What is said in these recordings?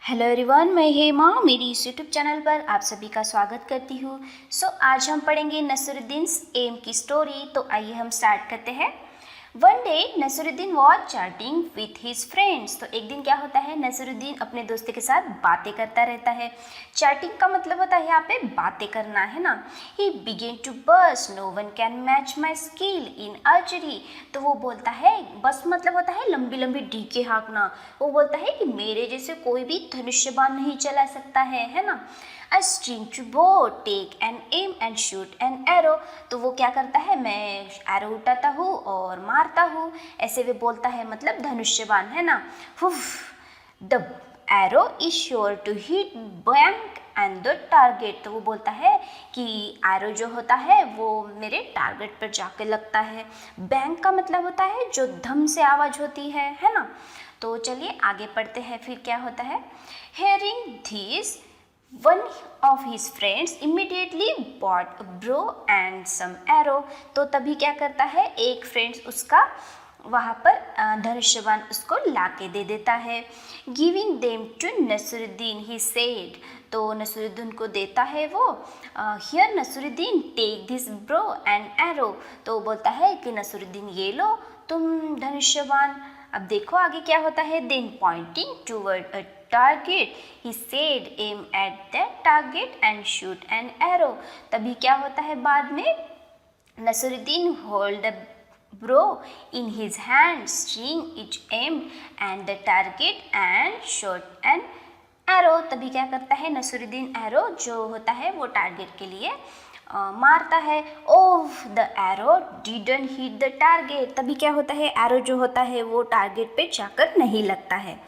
Hello everyone, मैं हेमा मेरी इस यूट्यूब चैनल पर आप सभी का स्वागत करती हूँ। आज हम पढ़ेंगे नसरुद्दीन एम की स्टोरी। तो आइए हम स्टार्ट करते हैं। One day Nasruddin was chatting with his friends. तो एक दिन क्या होता है, नसरुद्दीन अपने दोस्तों के साथ बातें करता रहता है। चैटिंग का मतलब होता है यहाँ पे बातें करना, है ना। He began to boast no one can match my skill in archery. तो वो बोलता है, बस मतलब होता है लंबी लंबी डीके हाँकना। वो बोलता है कि मेरे जैसे कोई भी धनुष्यबाण नहीं चला सकता है ना। I string to bow, take an aim and shoot an arrow। तो वो क्या करता है, मैं एरो उठाता हूँ और मारता हूँ, ऐसे वे बोलता है, मतलब धनुष्यबाण, है ना। The arrow is sure to hit bang and the target. तो वो बोलता है कि एरो जो होता है वो मेरे टारगेट पर जाके लगता है। बैंक का मतलब होता है जो धम से आवाज़ होती है ना। तो चलिए आगे पढ़ते हैं, फिर क्या होता है। Hearing this One of his friends immediately bought a bow and some arrow। तो तभी क्या करता है, एक फ्रेंड्स उसका वहाँ पर धनुष्यबाण उसको ला के दे देता है। Giving them to Nasruddin he said. तो नसरुद्दीन को देता है वो, here Nasruddin take this bow and arrow. तो बोलता है कि नसरुद्दीन ये लो तुम धनुष्यबाण। अब देखो आगे क्या होता है। Then pointing toward a target he said aim at that target and shoot an arrow. तभी क्या होता है, बाद में Nasruddin hold the bow in his hand string each aim and the target and shot an arrow. तभी क्या करता है, नसरुद्दीन एरो जो होता है वो टारगेट के लिए मारता है। ओह the arrow didn't hit the target. तभी क्या होता है, एरो जो होता है वो टारगेट पे जाकर नहीं लगता है।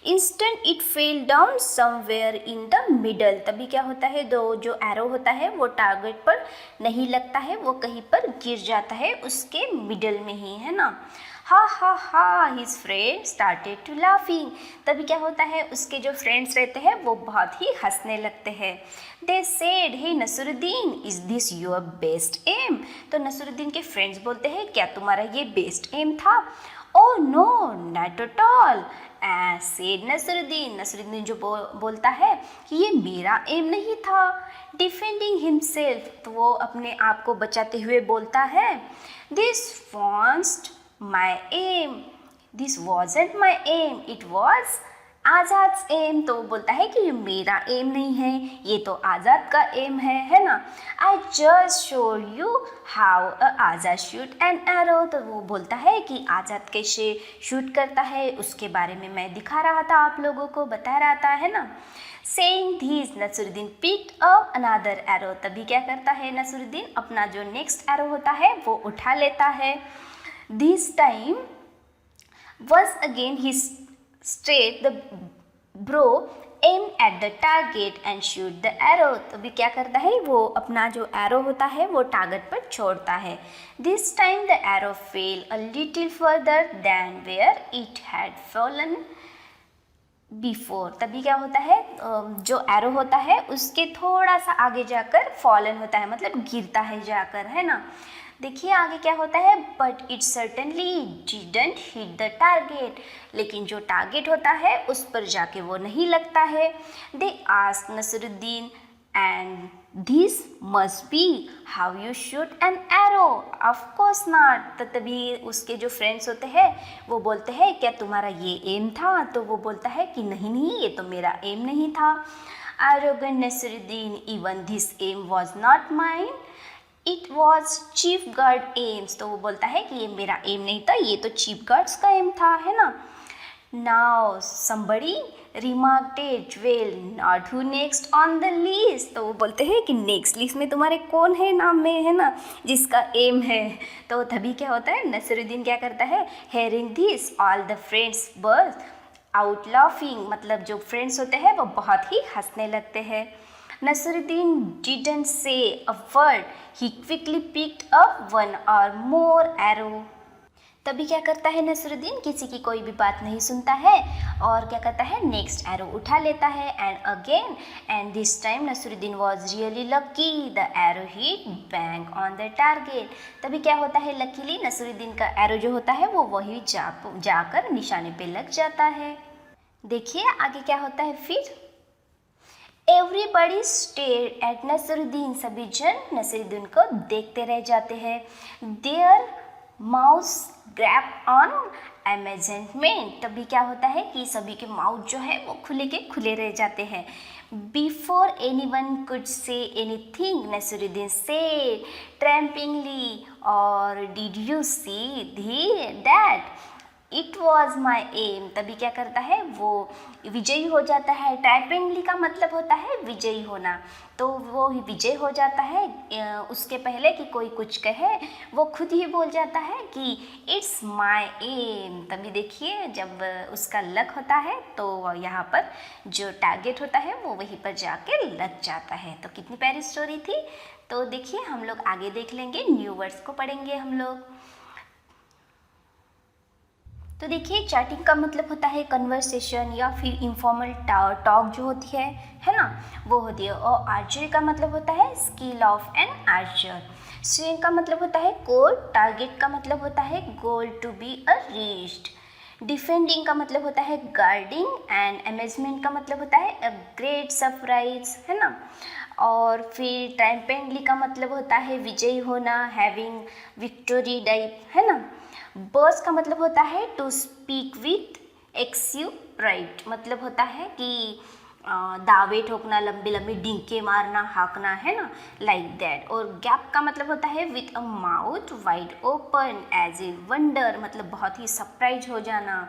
Instant it fell down somewhere in the middle. तभी क्या होता है, जो एरो होता है वो टारगेट पर नहीं लगता है, वो कहीं पर गिर जाता है, उसके मिडल में ही, है ना। हा हा हा his friend started to laughing. तभी क्या होता है, उसके जो फ्रेंड्स रहते हैं वो बहुत ही हंसने लगते हैं। They said hey Nasruddin is this your best aim. तो नसरुद्दीन के फ्रेंड्स बोलते हैं, क्या तुम्हारा ये बेस्ट एम था। Oh no not at all said Nasruddin. Nasruddin जो बोलता है कि ये मेरा एम नहीं था। डिफेंडिंग हिमसेल्फ, तो वो अपने आप को बचाते हुए बोलता है, दिस वॉन्स्ट my aim, this wasn't my aim, it was Azad's aim. तो वो बोलता है कि ये मेरा एम नहीं है, ये तो आज़ाद का एम है ना। I just show you how Azad shoot an arrow. तो वो बोलता है कि आज़ाद कैसे शूट करता है उसके बारे में मैं दिखा रहा था, आप लोगों को बता रहा था, है ना। Saying this, Nasruddin picked up another arrow। तभी क्या करता है, नसरुद्दीन अपना जो नेक्स्ट एरो होता है वो उठा लेता है। This time once again he straight the bro aim at the target and shoot the arrow। तो भी क्या करता है, वो अपना जो एरो होता है वो टारगेट पर छोड़ता है। This time the arrow fell a little further than where it had fallen before. तभी क्या होता है, जो एरो होता है उसके थोड़ा सा आगे जाकर फॉलन होता है, मतलब गिरता है जाकर, है ना। देखिए आगे क्या होता है, but it certainly didn't hit the target. लेकिन जो टारगेट होता है उस पर जाके वो नहीं लगता है। They asked Nasruddin and this must be how you shoot an arrow. Of course not. तो तभी उसके जो फ्रेंड्स होते हैं वो बोलते हैं, क्या तुम्हारा ये एम था। तो वो बोलता है कि नहीं ये तो मेरा एम नहीं था। Arrogant Nasruddin, even this aim was not mine, it was chief guard aims. तो वो बोलता है कि ये मेरा एम नहीं था, ये तो चीफ गार्ड्स का एम था, है ना। Now somebody remarked it, well not who next on the list। तो वो बोलते हैं कि नेक्स्ट लिस्ट में तुम्हारे कौन है नाम में, है ना, जिसका एम है। तो तभी क्या होता है, नसरुद्दीन क्या करता है, hearing this all the friends burst out laughing। मतलब जो फ्रेंड्स होते हैं वो बहुत ही हंसने लगते हैं। Nasruddin didn't say a word, he quickly picked up one or more arrow। तभी क्या करता है, नसरुद्दीन किसी की कोई भी बात नहीं सुनता है और क्या करता है, नेक्स्ट एरो उठा लेता है। And again and this time Nasruddin was really lucky, the arrow hit bang on the target. तभी क्या होता है, लकीली नसरुद्दीन का एरो जो होता है वो वही जाकर निशाने पे लग जाता है। देखिए आगे क्या होता है फिर। एवरीबडी स्टेयर एट नसरुद्दीन, सभी जन नसरुद्दीन को देखते रह जाते हैं। Their mouths gape on amazement, तभी क्या होता है कि सभी के माउथ जो है वो खुले के खुले रह जाते हैं। Before anyone could say anything Nasruddin said triumphantly, और did you see that it was my aim, तभी क्या करता है वो विजयी हो जाता है। ट्राइपिंगली का मतलब होता है विजयी होना, तो वो विजय हो जाता है उसके पहले कि कोई कुछ कहे वो खुद ही बोल जाता है कि इट्स माई एम। तभी देखिए जब उसका लक होता है तो यहाँ पर जो टारगेट होता है वो वहीं पर जाके लग जाता है। तो कितनी प्यारी स्टोरी थी। तो देखिए हम लोग आगे देख लेंगे, न्यू वर्ड्स को पढ़ेंगे हम लोग। तो देखिए चैटिंग का मतलब होता है कन्वर्सेशन या फिर इनफॉर्मल टॉक जो होती है ना, वो होती है। और आर्चरी का मतलब होता है skill of an archer. Swing का मतलब होता है गोल, टारगेट का मतलब होता है goal to be a reached. Defending का मतलब होता है गार्डिंग, एंड अमेजमेंट का मतलब होता है अ ग्रेट सरप्राइज, है ना। और फिर ट्रायम्फेंटली का मतलब होता है विजयी होना, हैविंग विक्टोरी टाइप, है ना। बर्स का मतलब होता है टू स्पीक विथ एक्सिव प्राइड, मतलब होता है कि दावे ठोकना, लंबी लंबी डींके मारना, हाँकना, है ना, लाइक दैट। और गैप का मतलब होता है with a mouth wide open as a wonder, मतलब बहुत ही सरप्राइज हो जाना।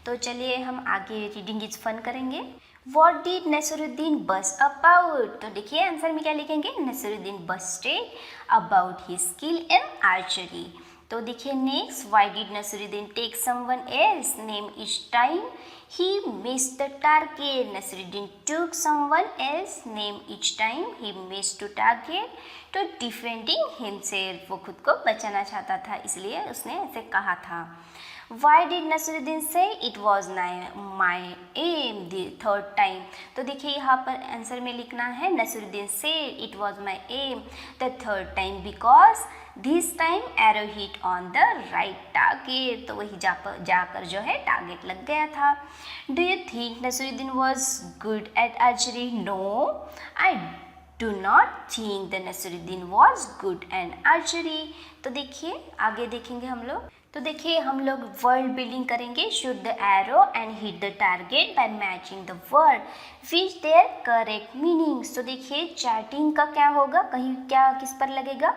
तो चलिए हम आगे रीडिंग इज फन करेंगे। What did Nasruddin boast about, तो देखिए आंसर में क्या लिखेंगे, Nasruddin boasted about his skill in archery. तो देखिए next, why did Nasruddin take someone else name each time he missed the target, Nasruddin took someone else name each time he missed to target to defending himself, वो खुद को बचाना चाहता था इसलिए उसने ऐसे कहा था। वाई डिड नसरुद्दीन से it was my aim the third time, तो देखिए यहाँ पर आंसर में लिखना है नसरुद्दीन से it was my aim the third time because this time arrow hit on the right target, तो वही जाकर जो है टारगेट लग गया था। Do you think Nasruddin was good at archery? No, I do not think the Nasruddin was good at archery. तो देखिए आगे देखेंगे हम लोग। तो देखिए हम लोग वर्ड बिल्डिंग करेंगे। Shoot the arrow and hit the target by matching the word which their correct meanings. तो देखिए चैटिंग का क्या होगा, कहीं क्या किस पर लगेगा,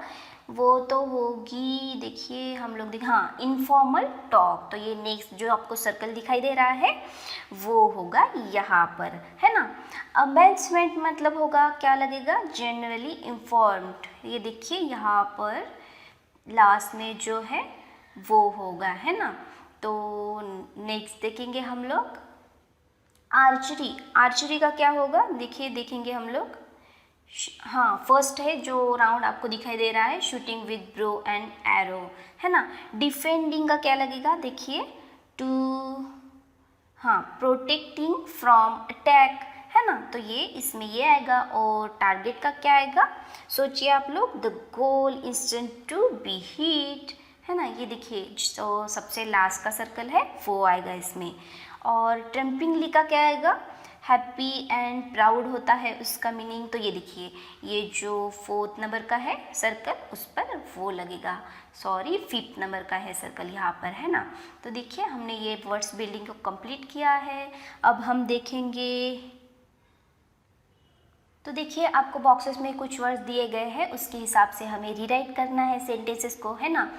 वो तो होगी, देखिए हम लोग हाँ इनफॉर्मल टॉक। तो ये नेक्स्ट जो आपको सर्कल दिखाई दे रहा है वो होगा यहाँ पर, है ना। अमेंसमेंट मतलब होगा क्या लगेगा, जनरली इन्फॉर्म्ड। ये देखिए यहाँ पर लास्ट में जो है वो होगा, है ना। तो नेक्स्ट देखेंगे हम लोग आर्चरी। आर्चरी का क्या होगा, देखिए देखेंगे हम लोग। हाँ फर्स्ट है जो राउंड आपको दिखाई दे रहा है, shooting with bro and arrow, है ना। डिफेंडिंग का क्या लगेगा, देखिए टू, हाँ प्रोटेक्टिंग फ्रॉम अटैक, है ना। तो ये इसमें ये आएगा। और टारगेट का क्या आएगा, सोचिए आप लोग, the goal instant to be hit, है ना। ये देखिए तो सबसे लास्ट का सर्कल है वो आएगा इसमें। और ट्रम्पिंगली का क्या आएगा, हैप्पी एंड प्राउड होता है उसका मीनिंग। तो ये देखिए ये जो 4th नंबर का है सर्कल उस पर वो लगेगा, सॉरी 5th नंबर का है सर्कल यहाँ पर, है ना। तो देखिए हमने ये वर्ड्स बिल्डिंग को कंप्लीट किया है। अब हम देखेंगे, तो देखिए आपको बॉक्सेस में कुछ वर्ड्स दिए गए हैं, उसके हिसाब से हमें रीराइट करना है सेंटेंसेस को, है ना।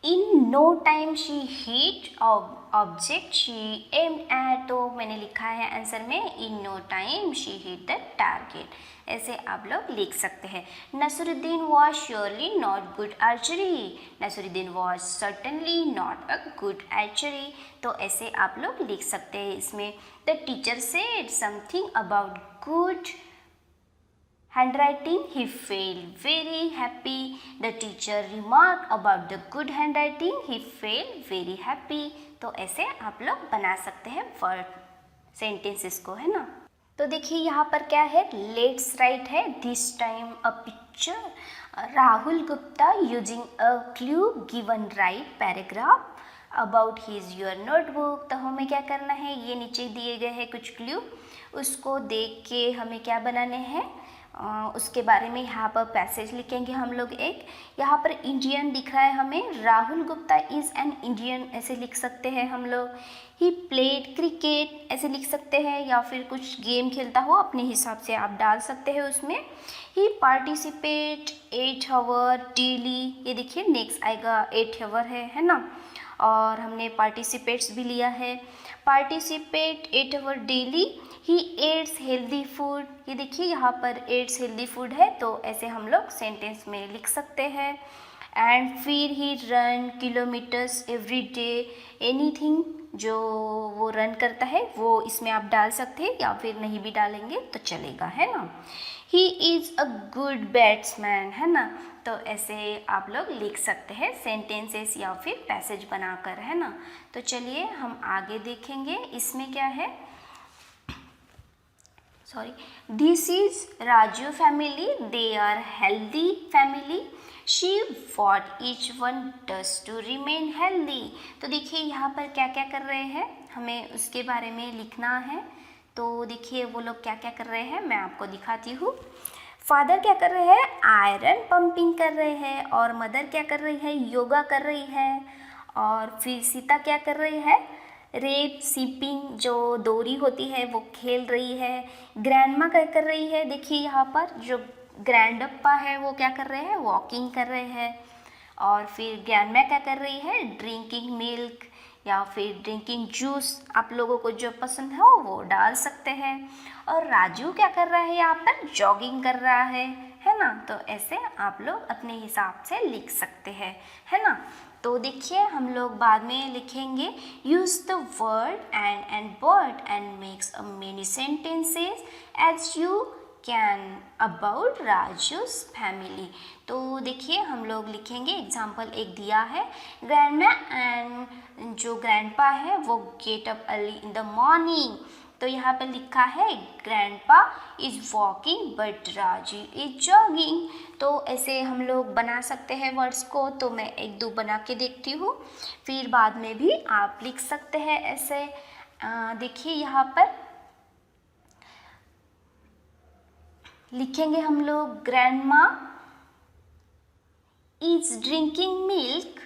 In no time she hit object she aimed at, तो मैंने लिखा है आंसर में in no time she hit the target, ऐसे आप लोग लिख सकते हैं। Nasruddin was surely not good archery, Nasruddin was certainly not a good archery, तो ऐसे आप लोग लिख सकते हैं इसमें। The teacher said something about good handwriting, he felt very happy. The teacher remarked about the good handwriting, he felt very happy. तो ऐसे आप लोग बना सकते हैं वर्ड सेंटेंसेस को, है ना। तो देखिए यहाँ पर क्या है, लेट्स राइट है, this time a picture, Rahul Gupta using a clue given write paragraph, about his your notebook. तो हमें क्या करना है, ये नीचे दिए गए हैं कुछ क्लू, उसको देख के हमें क्या बनाने हैं, उसके बारे में यहाँ पर पैसेज लिखेंगे हम लोग। एक यहाँ पर इंडियन दिख रहा है हमें, Rahul Gupta is an Indian ऐसे लिख सकते हैं हम लोग। ही प्लेड क्रिकेट ऐसे लिख सकते हैं, या फिर कुछ गेम खेलता हो अपने हिसाब से आप डाल सकते हैं उसमें। ही पार्टिसिपेट 8 आवर डेली, ये देखिए नेक्स्ट आएगा 8 आवर है ना, और हमने पार्टिसिपेट्स भी लिया है। Participate 8 hour daily, he eats healthy food, ये देखिए यहाँ पर एट्स हेल्दी फूड है, तो ऐसे हम लोग सेंटेंस में लिख सकते हैं। एंड फिर he run kilometres every day, anything जो वो रन करता है वो इसमें आप डाल सकते हैं, या फिर नहीं भी डालेंगे तो चलेगा, है ना। He is a good batsman, है ना, तो ऐसे आप लोग लिख सकते हैं सेंटेंसेस या फिर पैसेज बनाकर, है ना। तो चलिए हम आगे देखेंगे, इसमें क्या है, this is Raju family, they are healthy family, she what each one does to remain healthy. तो देखिए यहाँ पर क्या क्या कर रहे हैं, हमें उसके बारे में लिखना है। तो देखिए वो लोग क्या क्या कर रहे हैं, मैं आपको दिखाती हूँ। फादर क्या कर रहे हैं, आयरन पंपिंग कर रहे हैं, और मदर क्या कर रही है, योगा कर रही है। और फिर सीता क्या कर रही है, रेड सीपिंग जो डोरी होती है वो खेल रही है। ग्रैंडमा क्या कर रही है, देखिए यहाँ पर जो ग्रैंडप्पा है वो क्या कर रहे हैं, वॉकिंग कर रहे हैं। और फिर ग्रैंडमा क्या कर रही है, ड्रिंकिंग मिल्क या फिर ड्रिंकिंग जूस, आप लोगों को जो पसंद हो वो डाल सकते हैं। और राजू क्या कर रहा है, यहाँ पर जॉगिंग कर रहा है ना। तो ऐसे आप लोग अपने हिसाब से लिख सकते हैं, है ना। तो देखिए हम लोग बाद में लिखेंगे, use the word and bird and makes a many sentences as you can about Raju's family. तो देखिए हम लोग लिखेंगे, एग्जाम्पल एक दिया है, ग्रैंडमा एंड जो ग्रैंडपा है वो get up early in the morning. तो यहाँ पर लिखा है grandpa is walking but Raju is jogging. तो ऐसे हम लोग बना सकते हैं वर्ड्स को, तो मैं एक दो बना के देखती हूँ, फिर बाद में भी आप लिख सकते हैं ऐसे। देखिए यहाँ पर लिखेंगे हम लोग, grandma is drinking milk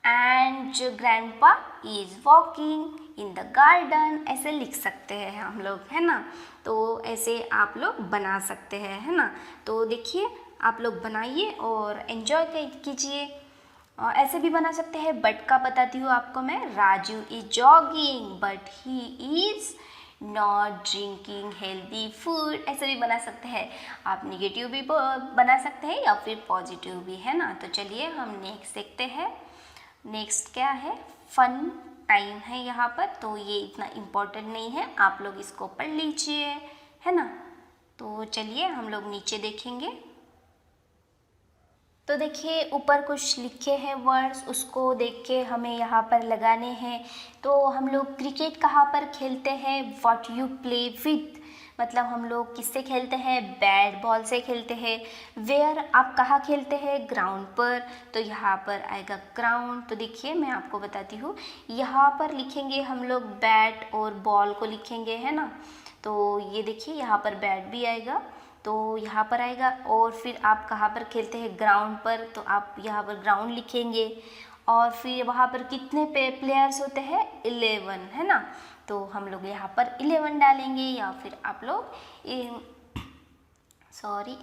and grandpa is walking in the garden, ऐसे लिख सकते हैं हम लोग, है ना। तो ऐसे आप लोग बना सकते हैं, है ना। तो देखिए आप लोग बनाइए और एंजॉय कीजिए। ऐसे भी बना सकते हैं, बट का बताती हूँ आपको मैं, Raju is jogging but he is not drinking healthy food, ऐसे भी बना सकते हैं। आप निगेटिव भी बना सकते हैं या फिर पॉजिटिव भी, है ना। तो चलिए हम नेक्स्ट देखते हैं। नेक्स्ट क्या है, फन टाइम है यहाँ पर, तो ये इतना इम्पोर्टेंट नहीं है, आप लोग इसको पढ़ लीजिए, है ना। तो चलिए हम लोग नीचे देखेंगे। तो देखिए ऊपर कुछ लिखे हैं वर्ड्स, उसको देख के हमें यहाँ पर लगाने हैं। तो हम लोग क्रिकेट कहाँ पर खेलते हैं, व्हाट यू प्ले विथ, मतलब हम लोग किससे खेलते हैं, बैट बॉल से खेलते हैं। वेयर आप कहाँ खेलते हैं, ग्राउंड पर, तो यहाँ पर आएगा ग्राउंड। तो देखिए मैं आपको बताती हूँ, यहाँ पर लिखेंगे हम लोग बैट और बॉल को लिखेंगे, है ना। तो ये देखिए यहाँ पर बैट भी आएगा, तो यहाँ पर आएगा। और फिर आप कहाँ पर खेलते हैं, ग्राउंड पर, तो आप यहाँ पर ग्राउंड लिखेंगे। और फिर वहाँ पर कितने प्लेयर्स होते हैं, 11, है ना। तो हम लोग यहाँ पर 11 डालेंगे, या फिर आप लोग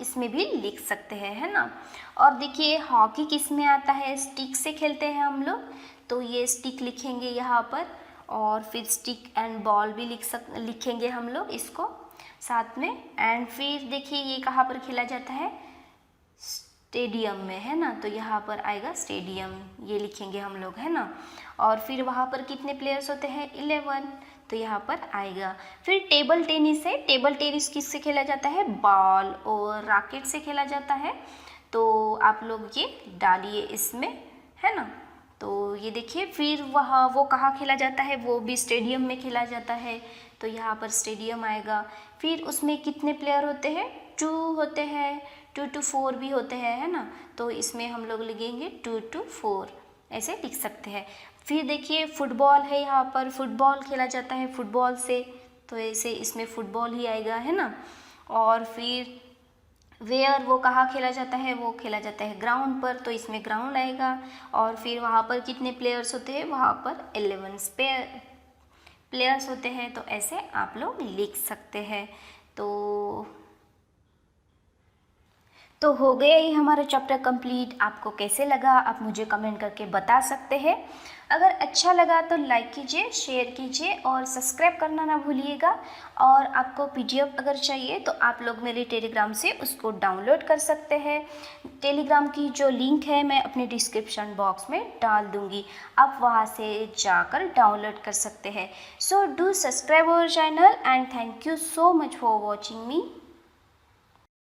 इसमें भी लिख सकते हैं, है ना। और देखिए हॉकी किस में आता है, स्टिक से खेलते हैं हम लोग, तो ये स्टिक लिखेंगे यहाँ पर। और फिर स्टिक एंड बॉल भी लिखेंगे हम लोग इसको साथ में। एंड फिर देखिए ये कहाँ पर खेला जाता है, स्टेडियम में, है ना। तो यहाँ पर आएगा स्टेडियम, ये लिखेंगे हम लोग, है ना। और फिर वहाँ पर कितने प्लेयर्स होते हैं, 11, तो यहाँ पर आएगा। फिर टेबल टेनिस है, टेबल टेनिस किससे खेला जाता है, बॉल और रैकेट से खेला जाता है। तो आप लोग ये डालिए इसमें, है ना। तो ये देखिए फिर वो कहाँ खेला जाता है, वो भी स्टेडियम में खेला जाता है, तो यहाँ पर स्टेडियम आएगा। फिर उसमें कितने प्लेयर होते हैं, 2 होते हैं, 2 to 4 भी होते हैं, है ना। तो इसमें हम लोग लिखेंगे 2 to 4, ऐसे लिख सकते हैं। फिर देखिए फुटबॉल है, यहाँ पर फुटबॉल खेला जाता है फुटबॉल से, तो ऐसे इसमें फुटबॉल ही आएगा, है ना। और फिर वेयर, वो कहाँ खेला जाता है, वो खेला जाता है ग्राउंड पर, तो इसमें ग्राउंड आएगा। और फिर वहाँ पर कितने प्लेयर्स होते हैं, वहाँ पर 11 प्लेयर्स होते हैं, तो ऐसे आप लोग लिख सकते हैं। तो हो गया ही हमारा चैप्टर कंप्लीट। आपको कैसे लगा आप मुझे कमेंट करके बता सकते हैं। अगर अच्छा लगा तो लाइक कीजिए, शेयर कीजिए और सब्सक्राइब करना ना भूलिएगा। और आपको पीडीएफ अगर चाहिए तो आप लोग मेरे टेलीग्राम से उसको डाउनलोड कर सकते हैं। टेलीग्राम की जो लिंक है मैं अपने डिस्क्रिप्शन बॉक्स में डाल दूँगी, आप वहाँ से जाकर डाउनलोड कर सकते हैं। So do subscribe our channel and thank you so much for watching me.